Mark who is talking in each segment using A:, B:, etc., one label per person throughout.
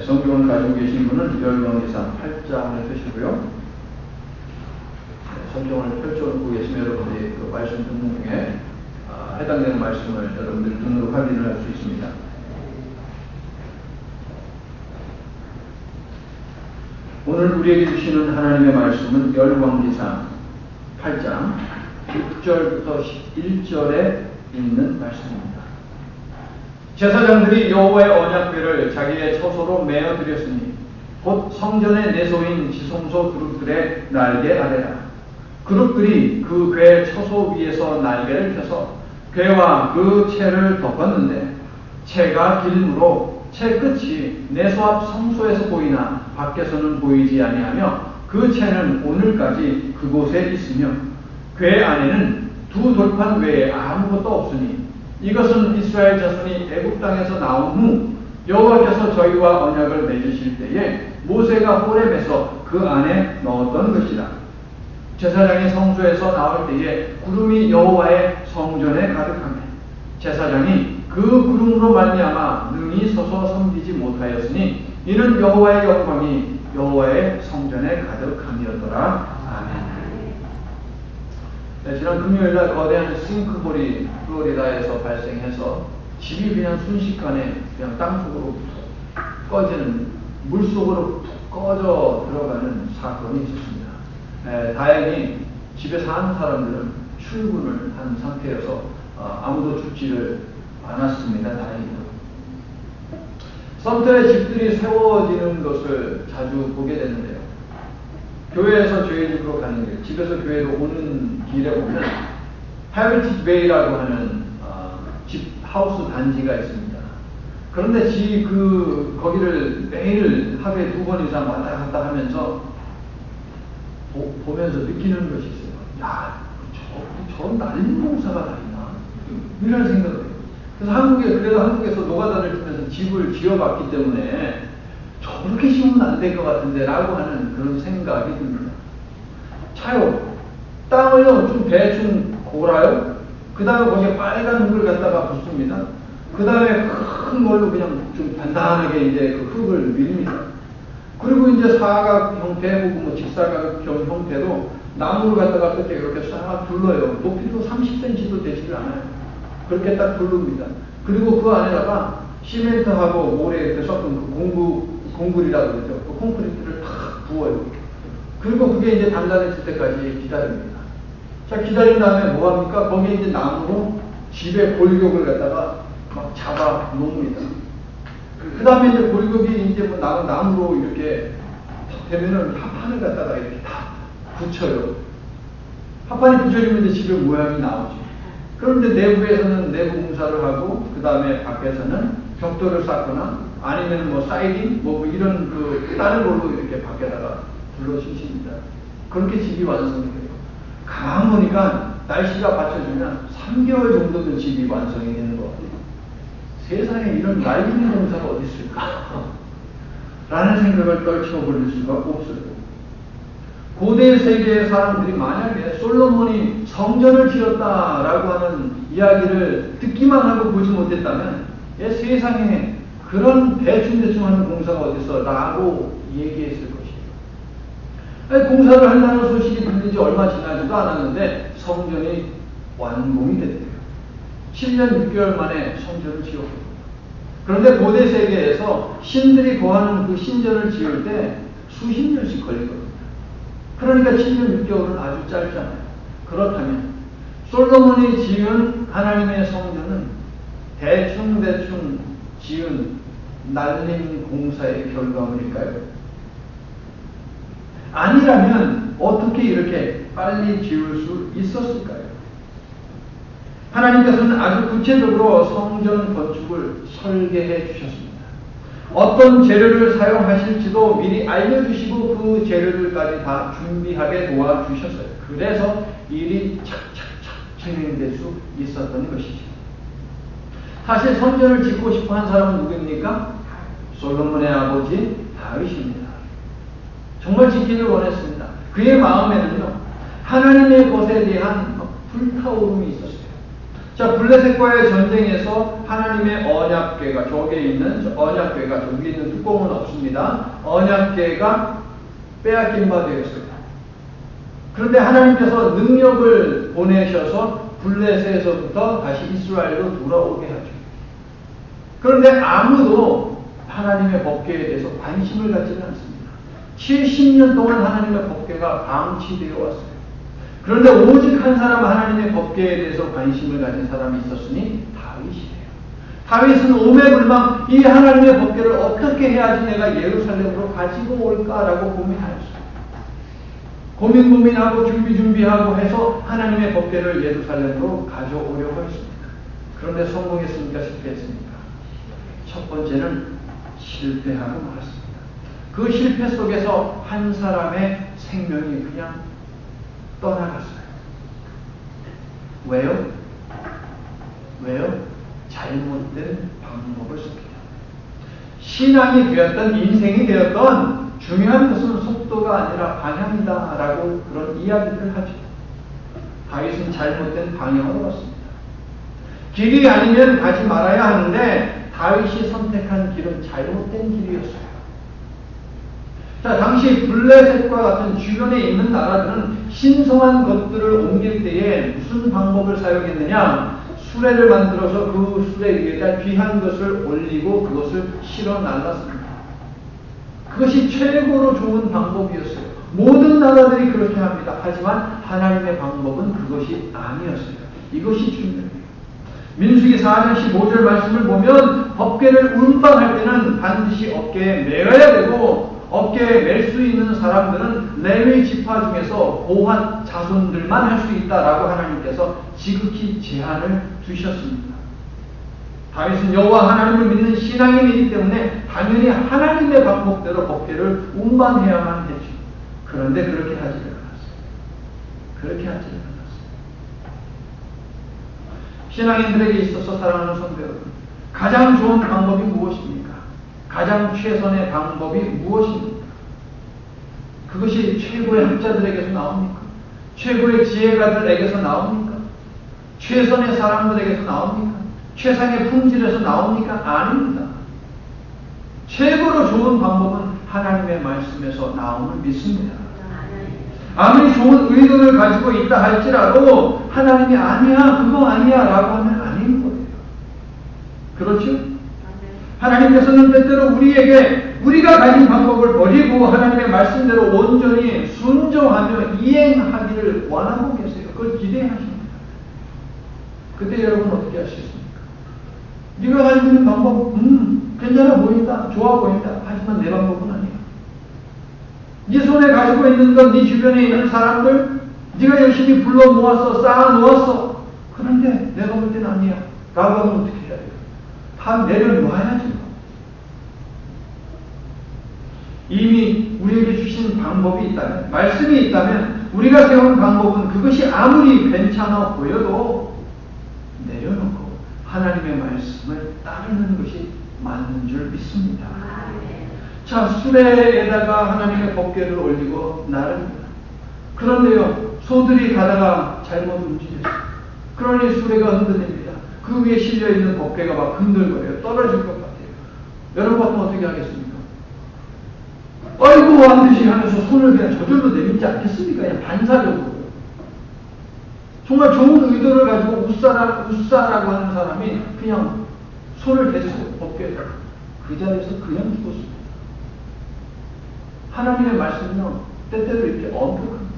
A: 성경을 가지고 계신 분은 열왕기상 8장을 펴시고요. 성경을 펼쳐놓고 계시면 여러분들이 그 말씀 듣는 중에 해당되는 말씀을 여러분들이 눈으로 확인을 할 수 있습니다. 오늘 우리에게 주시는 하나님의 말씀은 열왕기상 8장 6절부터 11절에 있는 말씀입니다. 제사장들이 여호와의 언약궤를 자기의 처소로 메어드렸으니 곧 성전의 내소인 지성소 그룹들의 날개 아래라. 그룹들이 그 궤 처소 위에서 날개를 펴서 궤와 그 채를 덮었는데 채가 길므로 채 끝이 내소 앞 성소에서 보이나 밖에서는 보이지 아니하며 그 채는 오늘까지 그곳에 있으며 궤 안에는 두 돌판 외에 아무것도 없으니 이것은 이스라엘 자손이 애굽 땅에서 나온 후 여호와께서 저희와 언약을 맺으실 때에 모세가 호렙에서 그 안에 넣었던 것이라. 제사장이 성소에서 나올 때에 구름이 여호와의 성전에 가득하며 제사장이 그 구름으로 말미암아 능히 서서 섬기지 못하였으니 이는 여호와의 영광이 여호와의 성전에 가득함이었더라. 아멘. 네, 지난 금요일날 거대한 싱크홀이 플로리다에서 발생해서 집이 그냥 순식간에 그냥 땅속으로 꺼지는, 물속으로 툭 꺼져 들어가는 사건이 있었습니다. 다행히 집에 사는 사람들은 출근을 한 상태여서 아무도 죽지를 않았습니다. 다행히도. 섬터에 집들이 세워지는 것을 자주 보게 되는데요. 교회에서 저희 집으로 가는 길, 집에서 교회로 오는 길에 보면 헤리티지 베이라고 하는 집 하우스 단지가 있습니다. 그런데 거기를 매일 하루에 2번 이상 왔다 갔다 하면서 보면서 느끼는 것이 있어요. 야, 저런 날림 공사가 다 있나? 이런 생각을 해요. 그래서 그래도 한국에서 노가다를 주면서 집을 지어봤기 때문에 저렇게 심으면 안 될 것 같은데 라고 하는 그런 생각이 듭니다. 차요. 땅을요, 좀 대충 골아요. 그 다음에 거기에 빨간 흙을 갖다가 붓습니다. 그 다음에 큰 걸로 그냥 좀 단단하게 이제 그 흙을 밀립니다. 그리고 이제 사각 형태 혹은 뭐 직사각 형태로 나무를 갖다가 끝에 이렇게 싹 둘러요. 높이도 30cm도 되지를 않아요. 그렇게 딱 둘릅니다. 그리고 그 안에다가 시멘트하고 모래 이렇게 섞은 그 공굴이라고 그러죠. 그 콘크리트를 탁 부어요. 그리고 그게 이제 단단해질 때까지 기다립니다. 자, 기다린 다음에 뭐 합니까? 거기에 이제 나무로 집의 골격을 갖다가 막 잡아 놓습니다. 그 다음에 이제 골격이 이제 뭐 나무로 이렇게 되면은 합판을 갖다가 이렇게 다 붙여요. 합판이 붙여지면 이제 집의 모양이 나오죠. 그런데 내부에서는 내부 공사를 하고, 그 다음에 밖에서는 벽돌을 쌓거나, 아니면 뭐 사이딩, 뭐 이런 다른 걸로 이렇게 밖에다가 둘러주십니다. 그렇게 집이 완성이 돼요. 가만 보니까 날씨가 받쳐주면 3개월 정도면 집이 완성이 되는 것 같아요. 세상에 이런 날리는 공사가 어디 있을까? 라는 생각을 떨쳐버릴 수가 없어요. 고대 세계의 사람들이 만약에 솔로몬이 성전을 지었다라고 하는 이야기를 듣기만 하고 보지 못했다면 세상에 그런 대충 하는 공사가 어딨어? 라고 얘기했을 것이에요. 공사를 한다는 소식이 들린 지 얼마 지나지도 않았는데 성전이 완공이 됐대요. 7년 6개월 만에 성전을 지었거든요. 그런데 고대 세계에서 신들이 거하는 그 신전을 지을 때 수십 년씩 걸리거든요. 그러니까 7년 6개월은 아주 짧잖아요. 그렇다면 솔로몬이 지은 하나님의 성전은 대충 지은 날림 공사의 결과물일까요? 아니라면 어떻게 이렇게 빨리 지을 수 있었을까요? 하나님께서는 아주 구체적으로 성전 건축을 설계해 주셨습니다. 어떤 재료를 사용하실지도 미리 알려주시고 그 재료들까지 다 준비하게 도와주셨어요. 그래서 일이 착착착 진행될 수 있었던 것이죠. 사실 성전을 짓고 싶어 한 사람은 누구입니까? 솔로몬의 아버지 다윗입니다. 정말 짓기를 원했습니다. 그의 마음에는요, 하나님의 것에 대한 불타오름이 있었어요. 자, 블레셋과의 전쟁에서 하나님의 언약궤가, 저기에 있는 언약궤가, 저기 있는 뚜껑은 없습니다. 언약궤가 빼앗긴 바 되었어요. 그런데 하나님께서 능력을 보내셔서 블레셋에서부터 다시 이스라엘로 돌아오게 하죠. 그런데 아무도 하나님의 법궤에 대해서 관심을 갖지는 않습니다. 70년 동안 하나님의 법궤가 방치되어 왔어요. 그런데 오직 한 사람 하나님의 법궤에 대해서 관심을 가진 사람이 있었으니 다윗이에요. 다윗은 오매불망 이 하나님의 법궤를 어떻게 해야지 내가 예루살렘으로 가지고 올까라고 고민하였어요. 고민하고 준비하고 해서 하나님의 법궤를 예루살렘으로 가져오려고 했습니다. 그런데 성공했습니까? 실패했습니까? 첫 번째는 실패하고 말았습니다. 그 실패 속에서 한 사람의 생명이 그냥 떠나갔어요. 왜요? 잘못된 방법을 썼기 때문에. 신앙이 되었던, 인생이 되었던 중요한 것은 속도가 아니라 방향이다라고 그런 이야기를 하죠. 다윗은 잘못된 방향으로 갔습니다. 길이 아니면 가지 말아야 하는데 다윗이 선택한 길은 잘못된 길이었어요. 자, 당시 블레셋과 같은 주변에 있는 나라들은 신성한 것들을 옮길 때에 무슨 방법을 사용했느냐? 수레를 만들어서 그 수레 위에다 귀한 것을 올리고 그것을 실어 날랐습니다. 그것이 최고로 좋은 방법이었어요. 모든 나라들이 그렇게 합니다. 하지만 하나님의 방법은 그것이 아니었어요. 이것이 중요해요. 민수기 4장 15절 말씀을 보면 법궤를 운반할 때는 반드시 어깨에 매어야 되고 어깨에 맬 수 있는 사람들은 레위 지파 중에서 고핫 자손들만 할 수 있다라고 하나님께서 지극히 제한을 두셨습니다. 다윗은 여호와 하나님을 믿는 신앙인이기 때문에 당연히 하나님의 방법대로 법궤를 운반해야만 했죠. 그런데 그렇게 하지 않았어요. 신앙인들에게 있어서 사랑하는 성도 여러분, 가장 좋은 방법이 무엇입니까? 가장 최선의 방법이 무엇입니까? 그것이 최고의 학자들에게서 나옵니까? 최고의 지혜가들에게서 나옵니까? 최선의 사람들에게서 나옵니까? 최상의 품질에서 나옵니까? 아닙니다. 최고로 좋은 방법은 하나님의 말씀에서 나옴을 믿습니다. 아무리 좋은 의도를 가지고 있다 할지라도 하나님이 아니야, 그거 아니야 라고 하면 아닌 거예요. 그렇죠? 하나님께서는 때때로 우리에게 우리가 가진 방법을 버리고 하나님의 말씀대로 온전히 순종하며 이행하기를 원하고 계세요. 그걸 기대하십니다. 그때 여러분 어떻게 하시겠습니까? 네가 가지고 있는 방법 괜찮아 보인다, 좋아 보인다. 하지만 내 방법은 아니야. 네 손에 가지고 있는 것, 네 주변에 있는 사람들 네가 열심히 불러 모았어, 쌓아 놓았어. 그런데 내가 볼 때는 아니야 라고 하면 어떻게 해야 돼요? 다 내려놓아야죠. 이미 우리에게 주신 방법이 있다면, 말씀이 있다면 우리가 세운 방법은 그것이 아무리 괜찮아 보여도 내려놓고 하나님의 말씀을 따르는 것이 맞는 줄 믿습니다. 자, 수레에다가 하나님의 법궤를 올리고 나릅니다. 그런데요, 소들이 가다가 잘못 움직였어요. 그러니 수레가 흔들립니다. 그 위에 실려있는 법궤가 막 흔들거려요. 떨어질 것 같아요. 여러분 같으면 어떻게 하겠습니까? 아이고 하듯이 하면서 손을 그냥 저절로 내밀지 않겠습니까? 그냥 반사적으로. 정말 좋은 의도를 가지고 웃사라고 하는 사람이 그냥 손을 댔어요. 법궤에다가. 그 자리에서 그냥 죽었습니다. 하나님의 말씀은요, 때때로 이렇게 엄격합니다.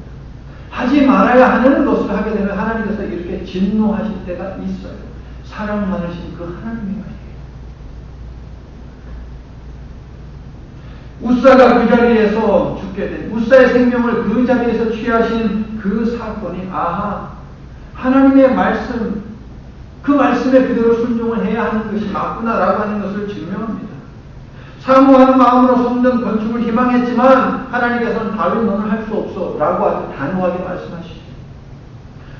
A: 하지 말아야 하는 것을 하게 되면 하나님께서 이렇게 진노하실 때가 있어요. 사랑 많으신 그 하나님의 말이에요. 웃사가 그 자리에서 죽게 된, 웃사의 생명을 그 자리에서 취하신 그 사건이, 아하, 하나님의 말씀, 그 말씀에 그대로 순종을 해야 하는 것이 맞구나라고 하는 것을 증명합니다. 사모하는 마음으로 성전 건축을 희망했지만 하나님께서는 다윗 너는 할 수 없어 라고 아주 단호하게 말씀하시죠.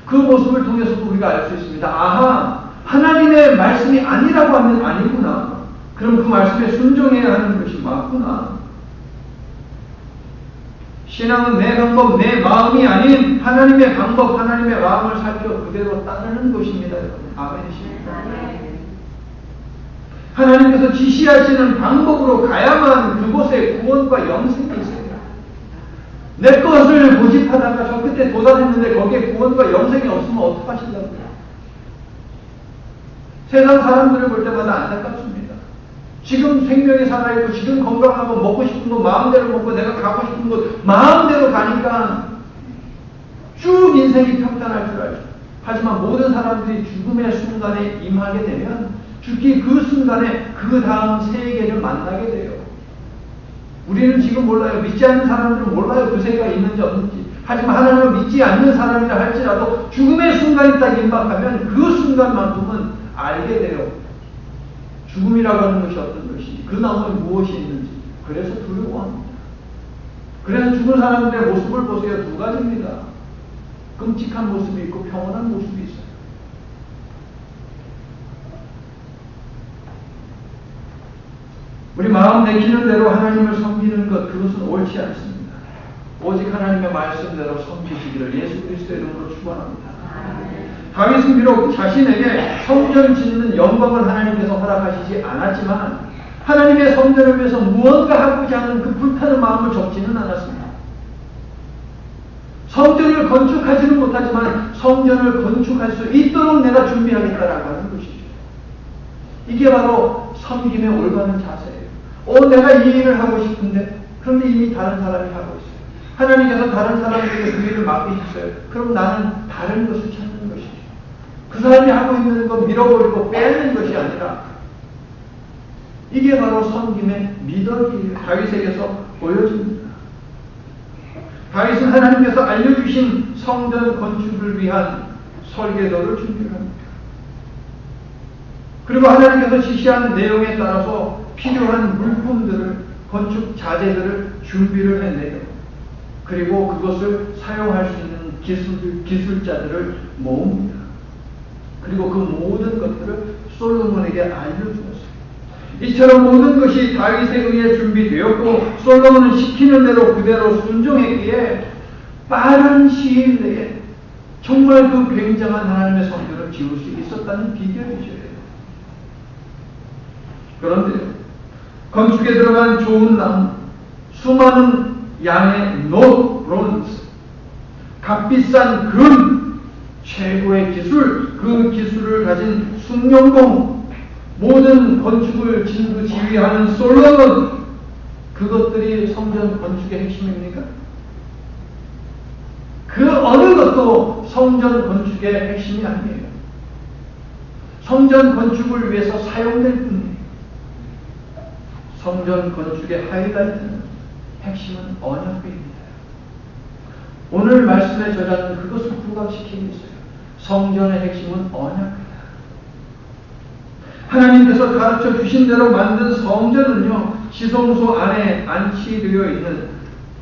A: 그 모습을 통해서도 우리가 알 수 있습니다. 아하, 하나님의 말씀이 아니라고 하면 아니구나. 그럼 그 말씀에 순종해야 하는 것이 맞구나. 신앙은 내 방법, 내 마음이 아닌 하나님의 방법, 하나님의 마음을 살펴 그대로 따르는 것입니다. 여러분. 아멘이십니까? 하나님께서 지시하시는 방법으로 가야만 그곳에 구원과 영생이 있어요. 내 것을 고집하다가 저 끝에 도달했는데 거기에 구원과 영생이 없으면 어떡하시려고요? 세상 사람들을 볼 때마다 안타깝습니다. 지금 생명이 살아있고 지금 건강하고 먹고 싶은 거 마음대로 먹고 내가 가고 싶은 곳 마음대로 가니까 쭉 인생이 평탄할 줄 알죠. 하지만 모든 사람들이 죽음의 순간에 임하게 되면 죽기 그 순간에 그 다음 세계를 만나게 돼요. 우리는 지금 몰라요. 믿지 않는 사람들은 몰라요. 그 세계가 있는지 없는지. 하지만 하나님을 믿지 않는 사람이라 할지라도 죽음의 순간이 딱 임박하면 그 순간만큼은 알게 돼요. 죽음이라고 하는 것이 어떤 것이, 그 나무에 무엇이 있는지. 그래서 두려워합니다. 그래서 죽은 사람들의 모습을 보세요. 두 가지입니다. 끔찍한 모습이 있고 평온한 모습이 있어요. 우리 마음 내키는 대로 하나님을 섬기는 것, 그것은 옳지 않습니다. 오직 하나님의 말씀대로 섬기시기를 예수 그리스도의 이름으로 축원합니다. 다윗은 비록 자신에게 성전 짓는 영광을 하나님께서 허락하시지 않았지만 하나님의 성전을 위해서 무언가 하고자 하는 그 불타는 마음을 접지는 않았습니다. 성전을 건축하지는 못하지만 성전을 건축할 수 있도록 내가 준비하겠다라고 하는 것이죠. 이게 바로 섬김의 올바른 자세예요. 내가 이 일을 하고 싶은데 그런데 이미 다른 사람이 하고 있어요. 하나님께서 다른 사람에게 그 일을 맡기셨어요. 그럼 나는 다른 것을 찾는 것이죠. 그 사람이 하고 있는 거 밀어버리고 빼는 것이 아니라 이게 바로 섬김의 미덕이에요. 다윗에게서 보여집니다. 다윗은 하나님께서 알려주신 성전 건축을 위한 설계도를 준비합니다. 그리고 하나님께서 지시하는 내용에 따라서 필요한 물품들을, 건축 자재들을 준비를 해내요. 그리고 그것을 사용할 수 있는 기술자들을 모읍니다. 그리고 그 모든 것들을 솔로몬에게 알려주었어요. 이처럼 모든 것이 다윗에 의해 준비되었고 솔로몬은 시키는 대로 그대로 순종했기에 빠른 시일 내에 정말 그 굉장한 하나님의 성전을 지을 수 있었다는 비결이죠. 그런데 건축에 들어간 좋은 나무, 수많은 양의 노, 브론즈, 값비싼 금, 최고의 기술, 그 기술을 가진 숭룡공, 모든 건축을 진두지휘하는 솔로몬, 그것들이 성전 건축의 핵심입니까? 그 어느 것도 성전 건축의 핵심이 아니에요. 성전 건축을 위해서 사용될 뿐이에요. 성전 건축의 하이라이트는, 핵심은 언약궤입니다. 오늘 말씀의 저자는 그것을 부각시키고 있어요. 성전의 핵심은 언약궤다. 하나님께서 가르쳐 주신 대로 만든 성전은요, 지성소 안에 안치되어 있는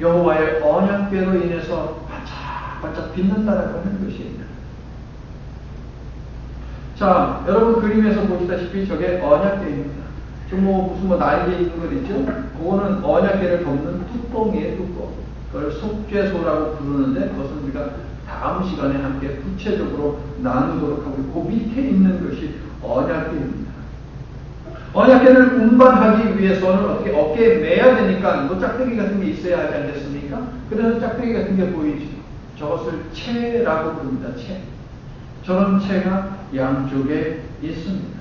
A: 여호와의 언약궤로 인해서 반짝반짝 빛난다라고 하는 것입니다. 자, 여러분 그림에서 보시다시피 저게 언약궤입니다. 무슨 날개 있는 것 있죠? 그거는 언약궤를 덮는 뚜껑이에요, 뚜껑. 그걸 속죄소라고 부르는데 그것은 우리가 다음 시간에 함께 구체적으로 나누도록 하고, 그 밑에 있는 것이 언약궤입니다. 언약궤를 운반하기 위해서는 어떻게 어깨에 매야 되니까 뭐 짝대기 같은 게 있어야 하지 않겠습니까? 그래서 짝대기 같은 게 보이죠. 저것을 채라고 부릅니다. 채. 저런 채가 양쪽에 있습니다.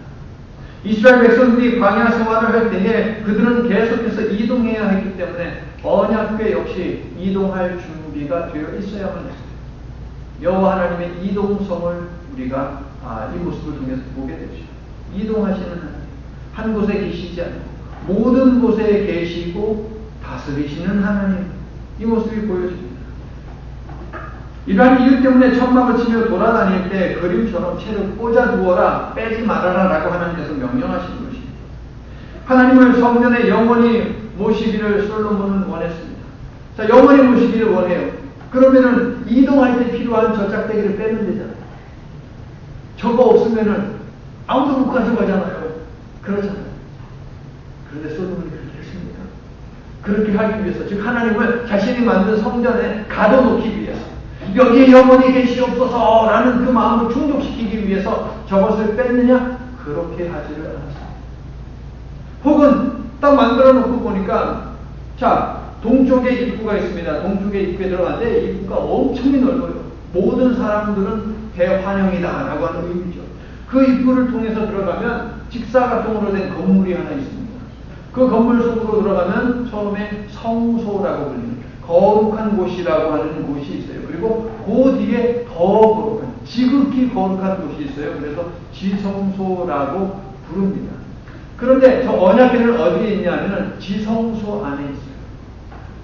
A: 이스라엘 백성들이 광야 생활을 할 때에 그들은 계속해서 이동해야 했기 때문에 언약궤 역시 이동할 준비가 되어 있어야만 했어요. 여호와 하나님의 이동성을 우리가 이 모습을 통해서 보게 되죠. 이동하시는 하나님, 한 곳에 계시지 않고 모든 곳에 계시고 다스리시는 하나님, 이 모습이 보여집니다. 이러한 이유 때문에 천막을 치며 돌아다닐 때 그림처럼 채를 꽂아두어라, 빼지 말아라 라고 하나님께서 명령하신 것입니다. 하나님을 성전에 영원히 모시기를 솔로몬은 원했습니다. 자, 영원히 모시기를 원해요. 그러면은 이동할 때 필요한 저 짝대기를 빼면 되잖아요. 저거 없으면은 아무도 못 가져가잖아요. 그렇잖아요. 그런데 솔로몬이 그렇게 했습니까? 그렇게 하기 위해서, 즉 하나님을 자신이 만든 성전에 가둬놓기 위해서, 여기에 영원히 계시옵소서라는 그 마음을 충족시키기 위해서 저것을 뺐느냐? 그렇게 하지를 않았습니다. 혹은 딱 만들어 놓고 보니까, 자, 동쪽에 입구가 있습니다. 동쪽에 입구에 들어가는데 입구가 엄청히 넓어요. 모든 사람들은 대환영이다 라고 하는 의미죠. 그 입구를 통해서 들어가면 직사각형으로 된 건물이 하나 있습니다. 그 건물 속으로 들어가면 처음에 성소라고 불리는 거룩한 곳이라고 하는 곳이 있어요. 그리고 그 뒤에 더 거룩한, 지극히 거룩한 곳이 있어요. 그래서 지성소라고 부릅니다. 그런데 저 언약궤는 어디에 있냐면 지성소 안에 있어요.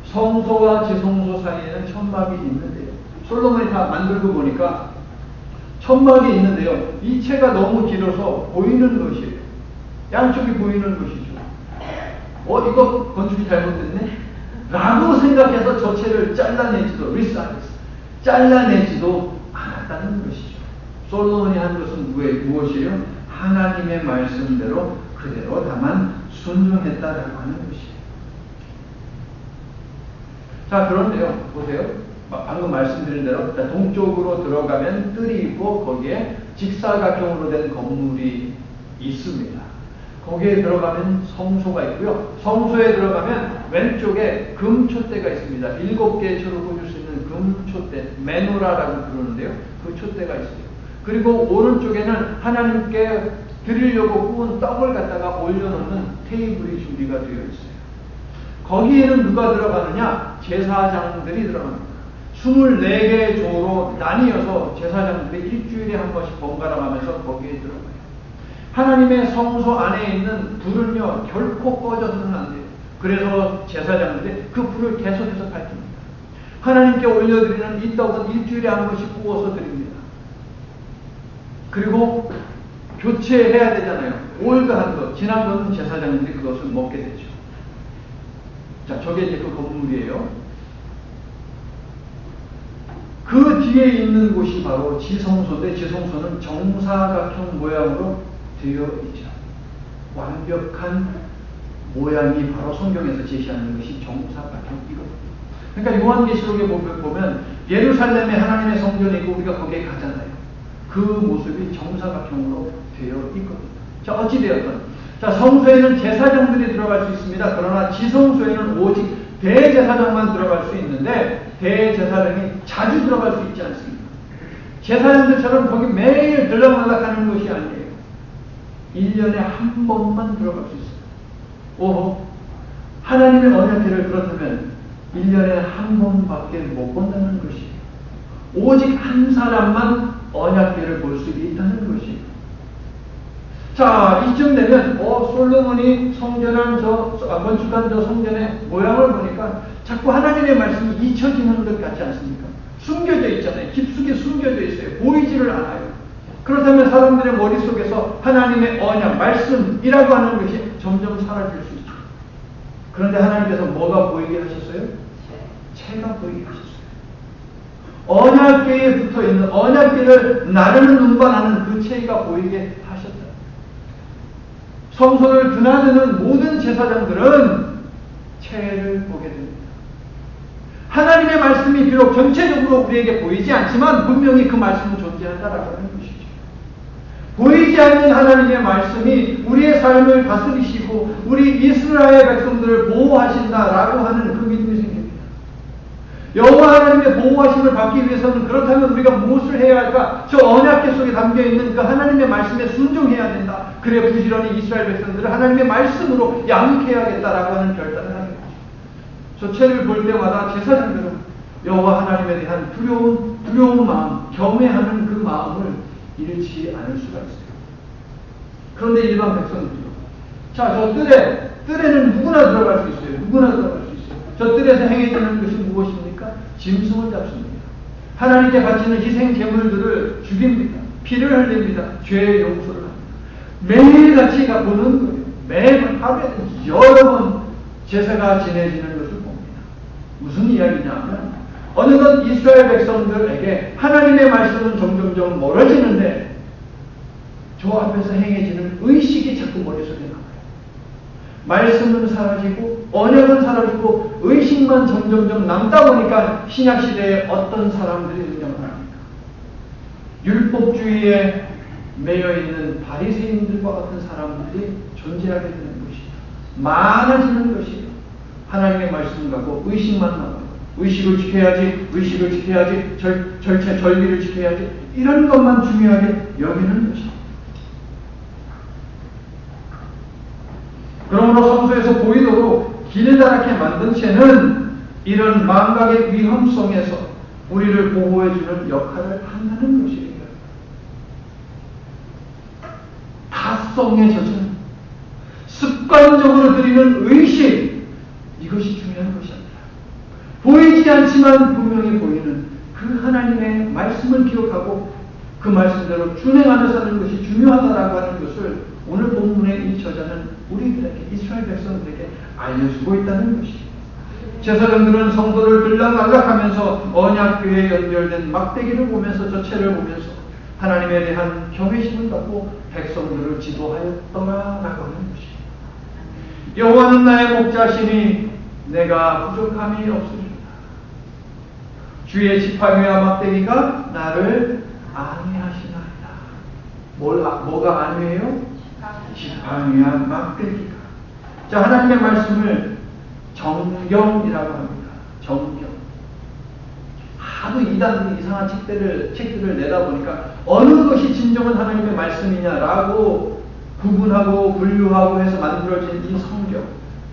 A: 성소와 지성소 사이에는 천막이 있는데요. 솔로몬이 다 만들고 보니까 천막이 있는데요. 이 채가 너무 길어서 보이는 것이에요. 양쪽이 보이는 것이죠. 이거 건축이 잘못됐네? 라고 생각해서 저 채를 잘라내지도 않았다는 것이죠. 솔로몬이 한 것은 무엇이에요? 하나님의 말씀대로 그대로 다만 순종했다라고 하는 것이에요. 자, 그런데요, 보세요. 방금 말씀드린 대로 동쪽으로 들어가면 뜰이 있고 거기에 직사각형으로 된 건물이 있습니다. 거기에 들어가면 성소가 있고요. 성소에 들어가면 왼쪽에 금촛대가 있습니다. 7개의 초를 꽂을 수 있는 금촛대, 메노라라고 부르는데요. 그 촛대가 있어요. 그리고 오른쪽에는 하나님께 드리려고 구운 떡을 갖다가 올려놓는 테이블이 준비가 되어 있어요. 거기에는 누가 들어가느냐? 제사장들이 들어갑니다. 24개의 조로 나뉘어서 제사장들이 일주일에 한 번씩 번갈아 가면서 거기에 들어가요. 하나님의 성소 안에 있는 불은요, 결코 꺼져서는 안 돼요. 그래서 제사장들이 그 불을 계속해서 밝힙니다. 하나님께 올려드리는 이 떡은 일주일에 한 번씩 구워서 드립니다. 그리고 교체해야 되잖아요. 올드한 것, 지난 것은 제사장들이 그것을 먹게 되죠. 자, 저게 이제 그 건물이에요. 그 뒤에 있는 곳이 바로 지성소인데, 지성소는 정사각형 모양으로 되어 있죠. 완벽한 모양이 바로 성경에서 제시하는 것이 정사각형이거든요. 그러니까 요한계시록에 보면 예루살렘에 하나님의 성전이 있고 우리가 거기에 가잖아요. 그 모습이 정사각형으로 되어 있거든요. 자, 어찌되었든, 자, 성소에는 제사장들이 들어갈 수 있습니다. 그러나 지성소에는 오직 대제사장만 들어갈 수 있는데, 대제사장이 자주 들어갈 수 있지 않습니다. 제사장들처럼 거기 매일 들락날락하는 것이 아니에요. 1년에 한 번만 들어갈 수 있어요. 오호, 하나님의 언약궤를 그렇다면 1년에 한 번밖에 못 본다는 것이에요. 오직 한 사람만 언약궤를 볼 수 있다는 것이에요. 자, 이쯤 되면 솔로몬이 건축한 저 성전의 모양을 보니까 자꾸 하나님의 말씀이 잊혀지는 것 같지 않습니까? 숨겨져 있잖아요. 깊숙이 숨겨져 있어요. 보이지를 않아요. 그렇다면 사람들의 머릿속에서 하나님의 언약, 말씀이라고 하는 것이 점점 사라질 수 있죠. 그런데 하나님께서 뭐가 보이게 하셨어요? 채가 보이게 하셨어요. 언약궤에 붙어있는, 언약궤를 나르는 운반하는 그 채가 보이게 하셨다. 성소를 드나드는 모든 제사장들은 채를 보게 됩니다. 하나님의 말씀이 비록 전체적으로 우리에게 보이지 않지만 분명히 그 말씀은 존재한다라고 하는 것이죠. 보이지 않는 하나님의 말씀이 우리의 삶을 다스리시고 우리 이스라엘 백성들을 보호하신다라고 하는 그 믿음이 생깁니다. 여호와 하나님의 보호하심을 받기 위해서는 그렇다면 우리가 무엇을 해야 할까? 저 언약궤 속에 담겨있는 그 하나님의 말씀에 순종해야 된다. 그래 부지런히 이스라엘 백성들을 하나님의 말씀으로 양육해야겠다라고 하는 결단을 하게 되죠. 저 채를 볼 때마다 제사장들은 여호와 하나님에 대한 두려운 마음, 경외하는 그 마음을 잃지 않을 수가 있어요. 그런데 일반 백성들이요. 자, 저 뜰에는 누구나 들어갈 수 있어요. 누구나 들어갈 수 있어요. 저 뜰에서 행해지는 것이 무엇입니까? 짐승을 잡습니다. 하나님께 바치는 희생 제물들을 죽입니다. 피를 흘립니다. 죄의 용서를 합니다. 매일같이 보는 거예요. 매일 하루에 여러 번 제사가 지내지는 것을 봅니다. 무슨 이야기냐면 어느덧 이스라엘 백성들에게 하나님의 말씀은 점점점 멀어지는데 저 앞에서 행해지는 의식이 자꾸 머릿속에 남아요. 말씀은 사라지고 언약은 사라지고 의식만 점점점 남다 보니까 신약시대에 어떤 사람들이 등장을 합니까? 율법주의에 매여있는 바리새인들과 같은 사람들이 존재하게 되는 것이죠. 많아지는 것이요. 하나님의 말씀 갖고 의식만 나가고 의식을 지켜야지, 절기를 지켜야지, 이런 것만 중요하게 여기는 것이죠. 그러므로 성소에서 보이도록 길다랗게 만든 채는 이런 망각의 위험성에서 우리를 보호해주는 역할을 한다는 것이에요. 다성에 젖은 습관적으로 드리는 의식, 이것이 중요한 것이 아니라 보이지 않지만 분명히 보이는 그 하나님의 말씀을 기억하고 그 말씀대로 준행하며 사는 것이 중요하다라고 하는 것을 오늘 본문의 이 저자는 우리들에게, 이스라엘 백성들에게 알려주고 있다는 것이에요. 제사장들은 성도를 들락날락하면서 언약궤에 연결된 막대기를 보면서, 저체를 보면서 하나님에 대한 경외심을 갖고 백성들을 지도하였더라라고 하는 것이에요. 여호와는 나의 목자시니 내가 부족함이 없으리라. 주의 지팡이와 막대기가 나를 안위하시나이다. 뭐가 안위해요? 지팡이와 막대기가. 자, 하나님의 말씀을 정경이라고 합니다. 정경. 하도 이단들이 이상한 책들을 내다 보니까 어느 것이 진정한 하나님의 말씀이냐라고 구분하고 분류하고 해서 만들어진 이 성경.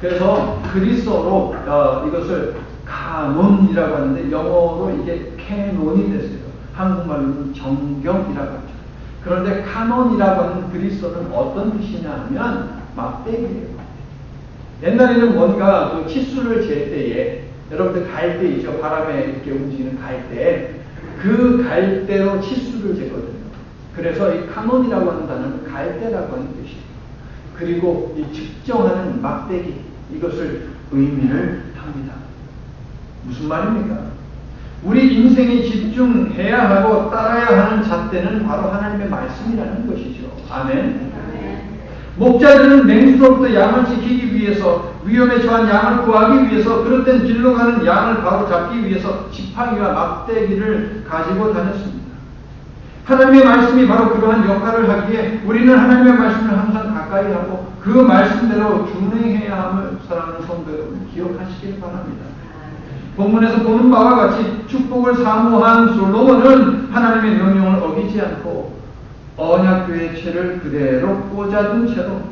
A: 그래서 그리스어로 이것을 카논이라고 하는데 영어로 이게 캐논이 됐어요. 한국말로는 정경이라고 하죠. 그런데 카논이라고 하는 그리스어는 어떤 뜻이냐 하면 막대기예요. 옛날에는 뭔가 그 치수를 잴 때에, 여러분들 갈대이죠. 바람에 이렇게 움직이는 갈대. 그 갈대로 치수를 쟀거든요. 그래서 이 카논이라고 하는 단어는 갈대라고 하는 뜻이에요. 그리고 이 측정하는 막대기, 이것을 의미를 합니다. 무슨 말입니까? 우리 인생이 집중해야 하고 따라야 하는 잣대는 바로 하나님의 말씀이라는 것이죠. 아멘. 목자들은 맹수로부터 양을 지키기 위해서, 위험에 처한 양을 구하기 위해서, 그릇된 길로 가는 양을 바로 잡기 위해서 지팡이와 막대기를 가지고 다녔습니다. 하나님의 말씀이 바로 그러한 역할을 하기에 우리는 하나님의 말씀을 항상 가까이 하고 그 말씀대로 준행해야 함을 사랑하는 성도 여러분 기억하시길 바랍니다. 본문에서 보는 바와 같이 축복을 사모한 솔로몬은 하나님의 명령을 어기지 않고 언약궤의 채를 그대로 꽂아둔 채로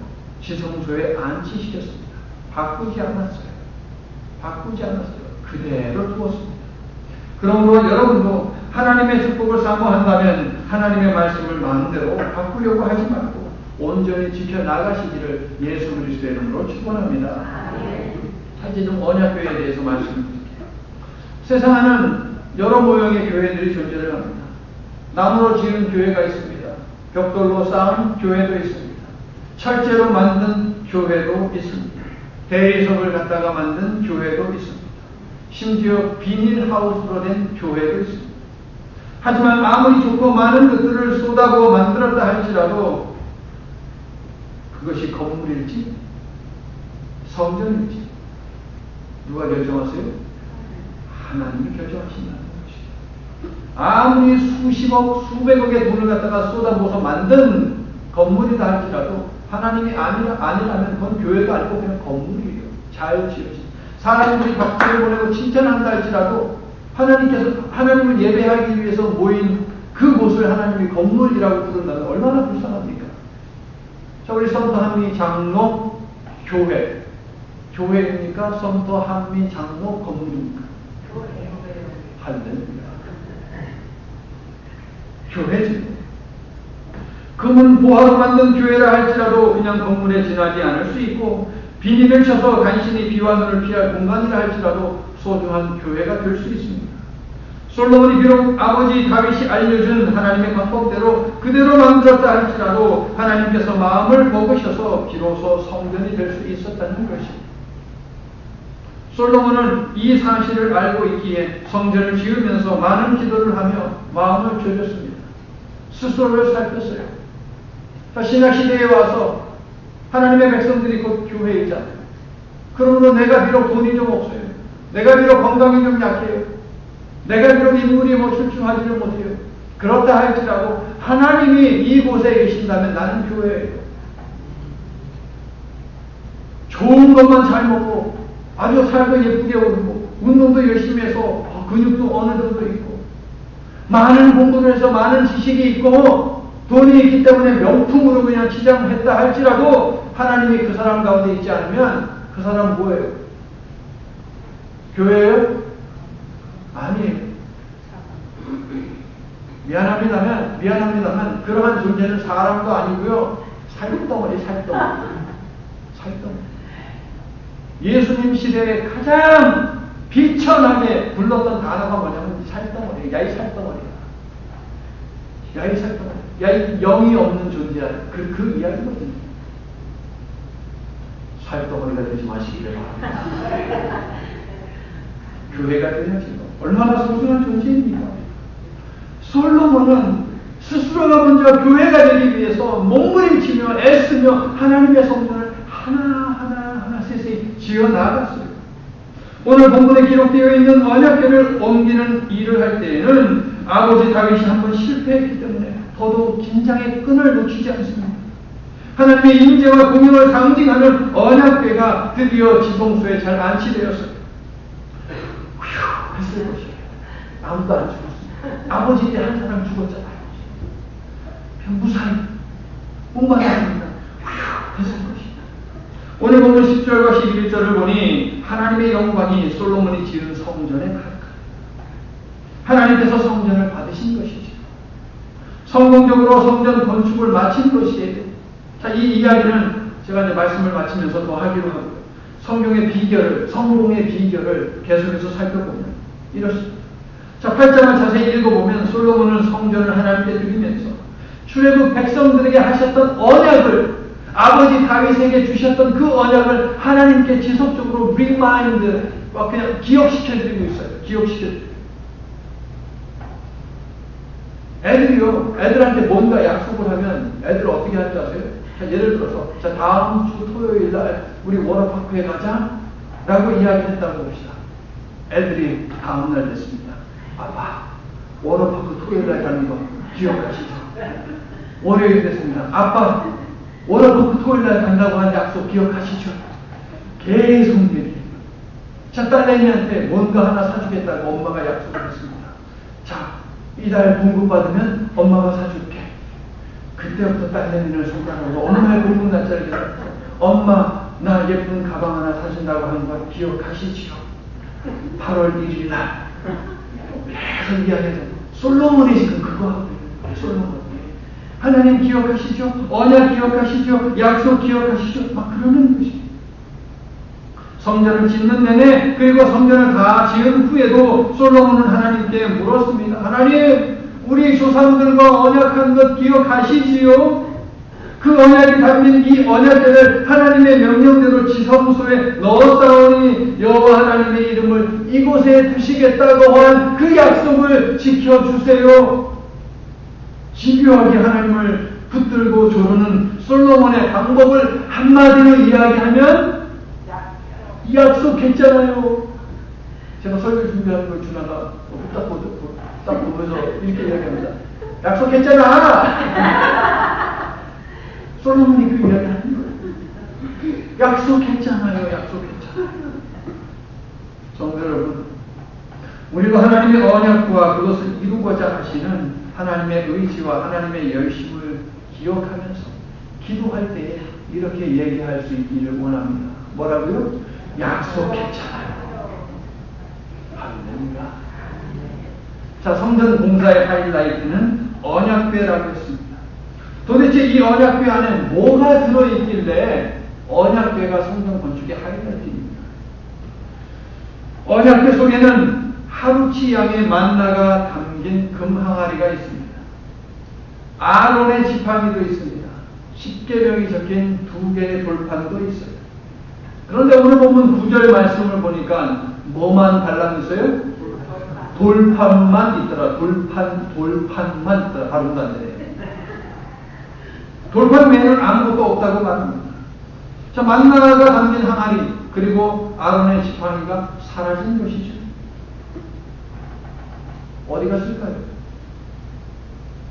A: 지성소에 안치시켰습니다. 바꾸지 않았어요. 그대로 두었습니다. 그러므로 여러분도 하나님의 축복을 사모한다면 하나님의 말씀을 마음대로 바꾸려고 하지 말고 온전히 지켜나가시기를 예수 그리스도의 이름으로 축원합니다. 사실 좀 언약궤에 대해서 말씀드릴게요. 세상에는 여러 모형의 교회들이 존재를 합니다. 나무로 지은 교회가 있습니다. 벽돌로 쌓은 교회도 있습니다. 철제로 만든 교회도 있습니다. 대리석을 갖다가 만든 교회도 있습니다. 심지어 비닐하우스로 된 교회도 있습니다. 하지만 아무리 좋고 많은 것들을 쏟아부어 만들었다 할지라도 그것이 건물일지 성전일지 누가 결정하세요? 하나님이 결정하신다는 것이죠. 아무리 수십억, 수백억의 돈을 갖다가 쏟아부어서 만든 건물이다 할지라도 하나님이 아니라면 그건 교회가 아니고 그냥 건물이에요. 잘 지어진. 사람들이 박수를 보내고 칭찬한다 할지라도 하나님께서 하나님을 예배하기 위해서 모인 그곳을 하나님이 건물이라고 부른다면 얼마나 불쌍합니까? 자, 우리 성도 한미 장로 교회입니까? 성도 한미 장로 건물입니까? 할렐루야. 교회지. 금은 보화로 만든 교회라 할지라도 그냥 건물에 지나지 않을 수 있고, 비닐을 쳐서 간신히 비와 눈을 피할 공간이라 할지라도 소중한 교회가 될 수 있습니다. 솔로몬이 비록 아버지 다윗이 알려준 하나님의 방법대로 그대로 만들었다 할지라도 하나님께서 마음을 먹으셔서 비로소 성전이 될 수 있었다는 것입니다. 솔로몬은 이 사실을 알고 있기에 성전을 지으면서 많은 기도를 하며 마음을 졸였습니다. 스스로를 살폈어요. 신약시대에 와서 하나님의 백성들이 곧 교회이잖아요. 그러므로 내가 비록 돈이 좀 없어요. 내가 비록 건강이 좀 약해요. 내가 비록 인물이 뭐 출중하지를 못해요. 그렇다 할지라도 하나님이 이곳에 계신다면 나는 교회예요. 좋은 것만 잘 먹고 아주 살도 예쁘게 오르고 운동도 열심히 해서 근육도 어느 정도 있고 많은 공부를 해서 많은 지식이 있고 돈이 있기 때문에 명품으로 그냥 치장했다 할지라도 하나님이 그 사람 가운데 있지 않으면 그 사람 뭐예요? 교회예요? 아니에요. 미안합니다만 그러한 존재는 사람도 아니고요. 살덩어리. 예수님 시대에 가장 비천하게 불렀던 단어가 뭐냐면 살덩어리. 야 이 살덩어리야. 야 이 영이 없는 존재야. 그 이야기거든요. 살덩어리가 되지 마시기를 바랍니다. 교회가 되야지. 얼마나 소중한 존재입니까? 솔로몬은 스스로가 먼저 교회가 되기 위해서 몸부림치며 애쓰며 하나님의 성전을 하나 세세히 지어 나갔어요. 오늘 본문에 기록되어 있는 언약궤를 옮기는 일을 할 때에는 아버지 다윗이 한번 실패했기 때문에 더더욱 긴장의 끈을 놓치지 않습니다. 하나님의 임재와 공영을 상징하는 언약궤가 드디어 지성소에 잘 안치되었어요. 휴 했을 것이에요. 아무도 안 죽었어요. 아버지 때 한 사람 죽었잖아요. 그냥 무사히 목마릅니다. 휴 했을 것이다. 오늘 보면 10절과 11절을 보니 하나님의 영광이 솔로몬이 지은 성전에 가득하다. 하나님께서 성전을 받으신 것이죠. 성공적으로 성전 건축을 마친 것이에요. 자, 이 이야기는 제가 이제 말씀을 마치면서 더 하기로 하고요. 성경의 비결을, 성공의 비결을 계속해서 살펴보면 이렇습니다. 자, 8장을 자세히 읽어보면 솔로몬은 성전을 하나님께 드리면서 출애굽 백성들에게 하셨던 언약을 아버지 다윗에게 주셨던 그 언약을 하나님께 지속적으로 리마인드, 그냥 기억시켜드리고 있어요. 기억시켜드리고. 애들한테 뭔가 약속을 하면 애들 어떻게 하는지 아세요? 자, 예를 들어서 자, 다음 주 토요일 날 우리 워터파크에 가자 라고 이야기했다고 봅시다. 애들이 다음 날 됐습니다. 아빠, 워터파크 토요일 날 가는 거 기억하시죠? 월요일 됐습니다. 아빠, 워터파크 토요일 날 간다고 한 약속 기억하시죠? 계속 얘기해요. 자, 딸내미한테 뭔가 하나 사주겠다고 엄마가 약속을 했습니다. 자, 이달 공급 받으면 엄마가 사줄게. 그때부터 딸내미를 손가락으로 어느 날 공급 날짜를 기다려서 엄마, 나 예쁜 가방 하나 사준다고 하는 거 기억하시지요? 8월 1일 날 계속 이야기해서 솔로몬이 지금 그거 하고 있는 거예요. 솔로몬. 하나님 기억하시죠? 언약 기억하시죠? 약속 기억하시죠? 막 그러는 것이. 성전을 짓는 내내 그리고 성전을 다 지은 후에도 솔로몬은 하나님께 물었습니다. 하나님, 우리 조상들과 언약한 것 기억하시지요? 그 언약이 담긴 이 언약궤를 하나님의 명령대로 지성소에 넣었사오니 여호와 하나님의 이름을 이곳에 두시겠다고 한 그 약속을 지켜주세요. 집요하게 하나님을 붙들고 조르는 솔로몬의 방법을 한마디로 이야기하면 약속했잖아요. 제가 설교 준비하는 걸 주나가 딱 보면서 이렇게 이야기합니다. 약속했잖아. 솔로몬이 그 이야기를 하는 거예요. 약속했잖아요. 성도 여러분, 우리가 하나님의 언약과 그것을 이루고자 하시는 하나님의 의지와 하나님의 열심을 기억하면서 기도할 때에 이렇게 얘기할 수 있기를 원합니다. 뭐라고요? 약속했잖아요. 할렐루야. 자, 성전 공사의 하이라이트는 언약궤라고 했습니다. 도대체 이 언약궤 안에 뭐가 들어있길래 언약궤가 성전 건축의 하이라이트입니다. 언약궤 속에는 하루치 양의 만나가 담긴 금항아리가 있습니다. 아론의 지팡이도 있습니다. 십계명이 적힌 2개의 돌판도 있어요. 그런데 오늘 보면 9절 말씀을 보니까 뭐만 달라졌어요? 돌판만 있더라. 돌판만 있더라. 발음도 안 되네요. 돌판 외에는 아무것도 없다고 말합니다. 자, 만나가 담긴 항아리 그리고 아론의 지팡이가 사라진 것이죠. 어디 갔을까요?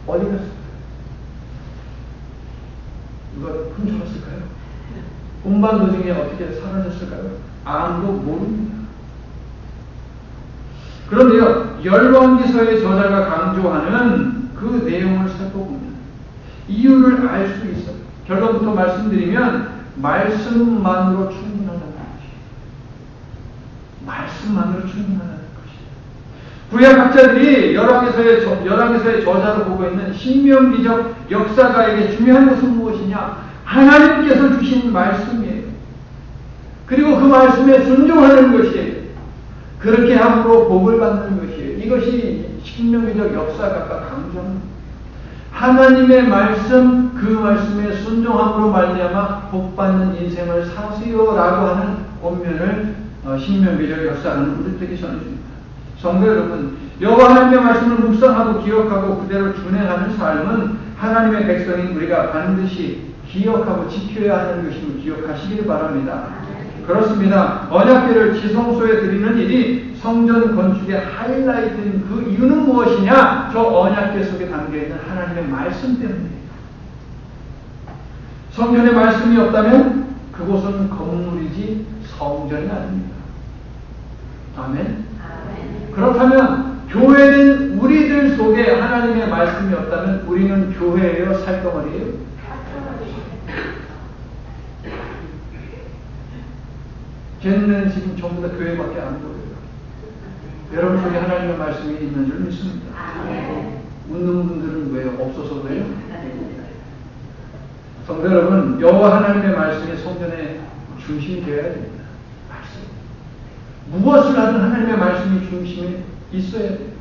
A: 어디 갔을까요? 누가 훔쳐갔을까요? 운반 도중에 어떻게 사라졌을까요? 아무도 모릅니다. 그런데요, 열왕기서의 저자가 강조하는 그 내용을 살펴보면 이유를 알 수 있어요. 결론부터 말씀드리면 말씀만으로 충분하다는 것이에요. 말씀만으로 충분하다는 것이에요. 구약학자들이 열왕기서의 저자로 보고 있는 신명기적 역사가에게 중요한 것은 무엇이냐? 하나님께서 주신 말씀이에요. 그리고 그 말씀에 순종하는 것이에요. 그렇게 함으로 복을 받는 것이에요. 이것이 신명기적 역사가가 강조합니다. 하나님의 말씀, 그 말씀에 순종함으로 말미암아 복받는 인생을 사세요라고 하는 본면을 신명기적 역사는 우리에게 전해줍니다. 성도 여러분, 여호와 하나님의 말씀을 묵상하고 기억하고 그대로 준행하는 삶은 하나님의 백성인 우리가 반드시 기억하고 지켜야 하는 것임을 기억하시길 바랍니다. 그렇습니다. 언약궤를 지성소에 드리는 일이 성전 건축의 하이라이트인 그 이유는 무엇이냐? 저 언약궤 속에 담겨있는 하나님의 말씀 때문이에요. 성전에 말씀이 없다면 그곳은 건물이지 성전이 아닙니다. 아멘? 그렇다면 교회는 우리들 속에 하나님의 말씀이 없다면 우리는 교회예요? 살덩어리예요? 쟤는 지금 전부 다 교회밖에 안 보여요. 여러분 속에 하나님의 말씀이 있는 줄 믿습니다. 웃는 분들은 왜요? 없어서 그래요? 성도 여러분, 여호와 하나님의 말씀이 성전의 중심이 되어야 됩니다. 말씀. 무엇을 하든 하나님의 말씀이 중심에 있어야 돼요.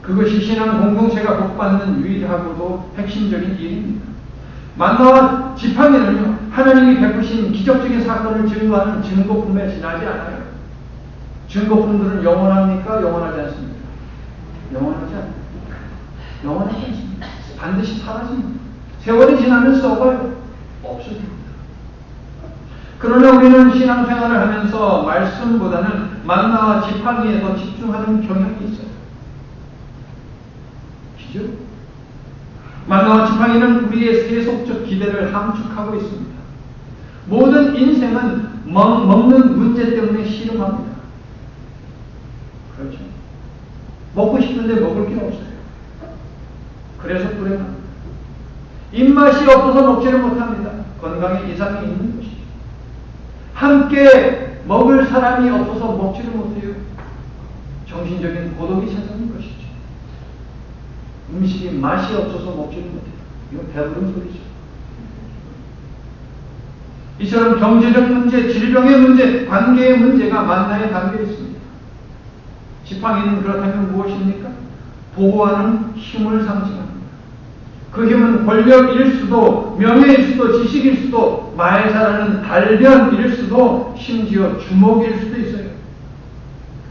A: 그것이 신앙 공동체가 복받는 유일하고도 핵심적인 일입니다. 만나와 지팡이는요, 하나님이 베푸신 기적적인 사건을 증거하는 증거품에 지나지 않아요. 증거품들은 영원합니까? 영원하지 않습니까? 영원하지 않습니다. 영원하지 않습니다. 반드시 사라집니다. 세월이 지나면 썩어요. 없어집니다. 그러나 우리는 신앙생활을 하면서 말씀보다는 만나와 지팡이에 더 집중하는 경향이 있어요. 그죠? 만나와 지팡이는 우리의 세속적 기대를 함축하고 있습니다. 모든 인생은 먹는 문제 때문에 씨름합니다. 그렇죠. 먹고 싶은데 먹을 게 없어요. 그래서 불행합니다. 입맛이 없어서 먹지를 못합니다. 건강에 이상이 있는 것이죠. 함께 먹을 사람이 없어서 먹지를 못해요. 정신적인 고독이 찾아오는 것이죠. 음식이 맛이 없어서 먹지를 못해요. 이건 배부른 소리죠. 이처럼 경제적 문제, 질병의 문제, 관계의 문제가 만나에 담겨 있습니다. 지팡이는 그렇다면 무엇입니까? 보호하는 힘을 상징합니다. 그 힘은 권력일 수도, 명예일 수도, 지식일 수도, 말 잘하는 달변일 수도, 심지어 주목일 수도 있어요.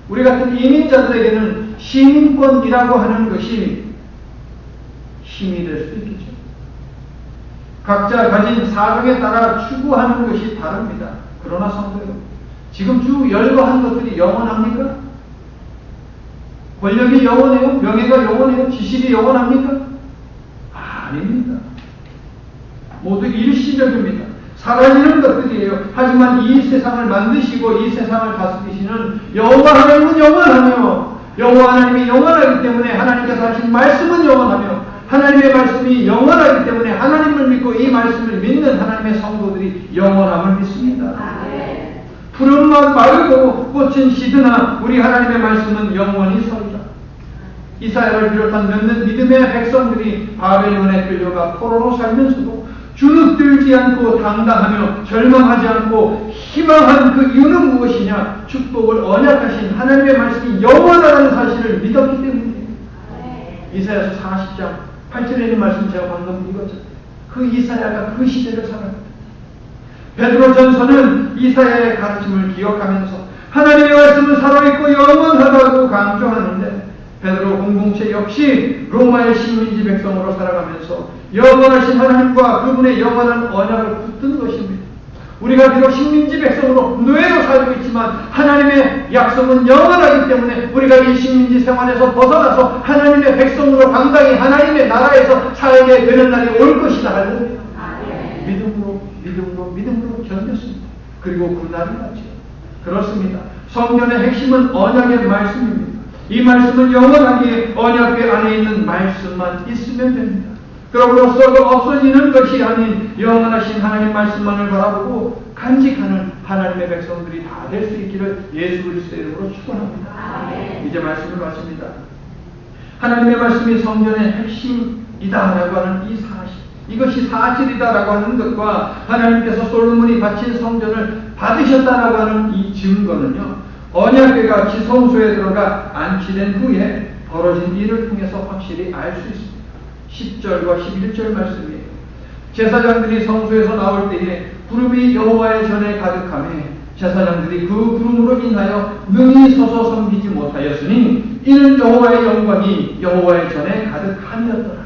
A: 우리 같은 이민자들에게는 시민권이라고 하는 것이 힘이 될 수도 있겠죠. 각자 가진 사정에 따라 추구하는 것이 다릅니다. 그러나 성도요, 지금 쭉 열거한 것들이 영원합니까? 권력이 영원해요? 명예가 영원해요? 지식이 영원합니까? 아닙니다. 모두 일시적입니다. 사라지는 것들이에요. 하지만 이 세상을 만드시고 이 세상을 다스리시는 여호와 하나님은 영원하며, 여호와 하나님이 영원하기 때문에 하나님께서 하신 말씀은 영원하며, 하나님의 말씀이 영원하기 때문에 하나님을 믿고 이 말씀을 믿는 하나님의 성도들이 영원함을 믿습니다. 푸른 맛 마르고 꽃은 시드나 우리 하나님의 말씀은 영원히 서리라. 이사야를 비롯한 몇몇 믿음의 백성들이 바벨론에 끌려가 포로로 살면서도 주눅들지 않고 당당하며 절망하지 않고 희망한 그 이유는 무엇이냐? 축복을 언약하신 하나님의 말씀이 영원하다는 사실을 믿었기 때문이에요. 이사야서 40장 8절에 있는 말씀 제가 방금 읽었죠. 그 이사야가 그 시대를 살았습니다. 베드로전서는 이사야의 가르침을 기억하면서 하나님의 말씀은 살아있고 영원하다고 강조하는데, 베드로 공동체 역시 로마의 식민지 백성으로 살아가면서 영원하신 하나님과 그분의 영원한 언약을 붙든 것입니다. 우리가 비록 식민지 백성으로 노예로 살고 있지만 하나님의 약속은 영원하기 때문에 우리가 이 식민지 생활에서 벗어나서 하나님의 백성으로 당당히 하나님의 나라에서 살게 되는 날이 올 것이다. 할렐루야. 믿음으로 견뎠습니다. 그리고 그 날이 왔죠. 그렇습니다. 성전의 핵심은 언약의 말씀입니다. 이 말씀은 영원하게 언약궤 안에 있는 말씀만 있으면 됩니다. 그럼으로써 없어지는 것이 아닌 영원하신 하나님 말씀만을 바라보고 간직하는 하나님의 백성들이 다 될 수 있기를 예수 그리스도의 이름으로 축원합니다. 이제 말씀을 마칩니다. 하나님의 말씀이 성전의 핵심이다라고 하는 이 사실, 이것이 사실이다라고 하는 것과 하나님께서 솔로몬이 바친 성전을 받으셨다라고 하는 이 증거는요, 언약궤가 지성소에 들어가 안치된 후에 벌어진 일을 통해서 확실히 알 수 있습니다. 10절과 11절 말씀이에요. 제사장들이 성소에서 나올 때에 구름이 여호와의 전에 가득하매 제사장들이 그 구름으로 인하여 능히 서서 섬기지 못하였으니 이는 여호와의 영광이 여호와의 전에 가득함이었더라.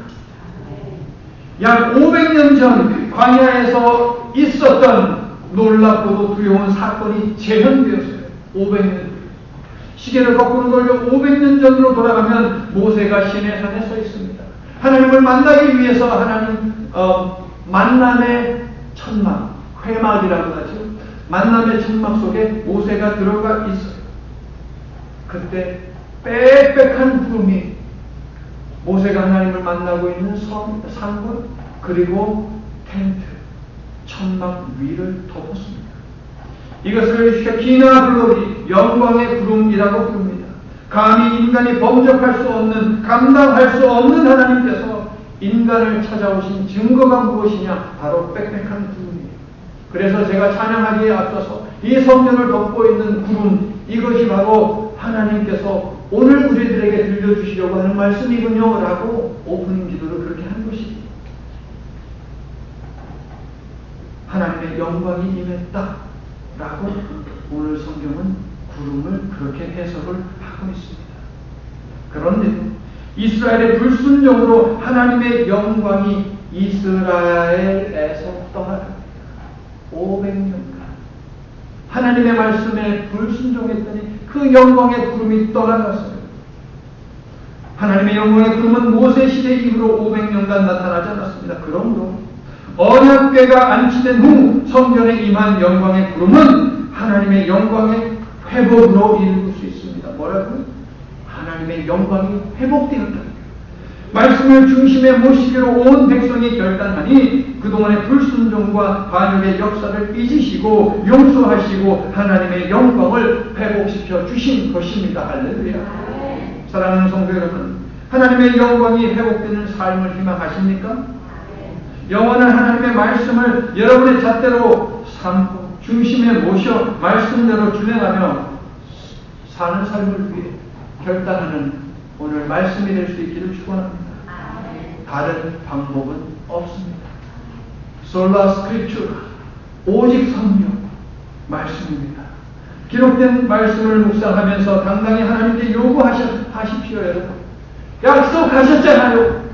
A: 약 500년 전 광야에서 있었던 놀랍고도 두려운 사건이 재현되었어요. 500년. 시계를 거꾸로 돌려 500년 전으로 돌아가면 모세가 시내산에 서 있습니다. 하나님을 만나기 위해서 만남의 천막, 회막이라고 하죠. 만남의 천막 속에 모세가 들어가 있어요. 그때 빽빽한 구름이 모세가 하나님을 만나고 있는 산골 그리고 텐트, 천막 위를 덮었습니다. 이것을 쉐키나 글로리, 영광의 구름이라고 부릅니다. 감히 인간이 범접할 수 없는, 감당할 수 없는 하나님께서 인간을 찾아오신 증거가 무엇이냐? 바로 빽빽한 구름이에요. 그래서 제가 찬양하기에 앞서서 이 성전을 덮고 있는 구름, 이것이 바로 하나님께서 오늘 우리들에게 들려주시려고 하는 말씀이군요 라고 오프닝 기도를 그렇게 한 것이에요. 하나님의 영광이 임했다 라고 오늘 성경은 구름을 그렇게 해석을 하고 있습니다. 그런데 이스라엘의 불순종으로 하나님의 영광이 이스라엘에서 떠나갑니다. 500년간 하나님의 말씀에 불순종했더니 그 영광의 구름이 떠나갔어요. 하나님의 영광의 구름은 모세 시대 이후로 500년간 나타나지 않았습니다. 그러므로 언약궤가 안치된 후 성전에 임한 영광의 구름은 하나님의 영광의 회복으로 이룰 수 있습니다. 뭐라고요? 하나님의 영광이 회복되었다. 말씀을 중심에 모시기로 온 백성이 결단하니 그동안의 불순종과 반역의 역사를 잊으시고 용서하시고 하나님의 영광을 회복시켜 주신 것입니다. 할렐루야. 사랑하는 성도 여러분, 하나님의 영광이 회복되는 삶을 희망하십니까? 영원한 하나님의 말씀을 여러분의 잣대로 삼고 중심에 모셔 말씀대로 준행하며 사는 삶을 위해 결단하는 오늘 말씀이 될 수 있기를 축원합니다. 다른 방법은 없습니다. 솔라 스크립처라, 오직 성경 말씀입니다. 기록된 말씀을 묵상하면서 당당히 하나님께 요구하십시오. 여러분, 약속하셨잖아요.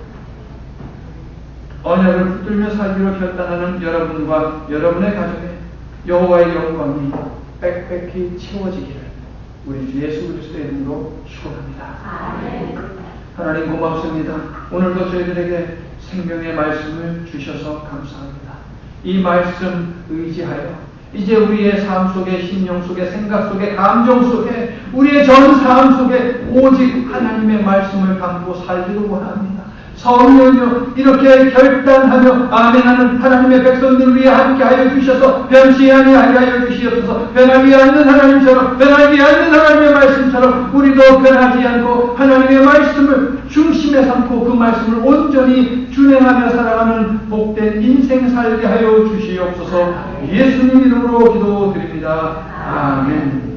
A: 언약을 붙들며 살기로 결단하는 여러분과 여러분의 가정에 여호와의 영광이 빽빽히 채워지기를 우리 주 예수 그리스도의 이름으로 축원합니다. 하나님 고맙습니다. 오늘도 저희들에게 생명의 말씀을 주셔서 감사합니다. 이 말씀 의지하여 이제 우리의 삶 속에, 심령 속에, 생각 속에, 감정 속에, 우리의 전 삶 속에 오직 하나님의 말씀을 담고 살기를 원합니다. 성령여 이렇게 결단하며 아멘하는 하나님의 백성들 위해 함께하여 주셔서 변치 아니하여 주시옵소서. 변하지 않는 하나님처럼, 변하지 않는 하나님의 말씀처럼 우리도 변하지 않고 하나님의 말씀을 중심에 삼고 그 말씀을 온전히 준행하며 살아가는 복된 인생 살게 하여 주시옵소서. 예수님 이름으로 기도드립니다. 아멘.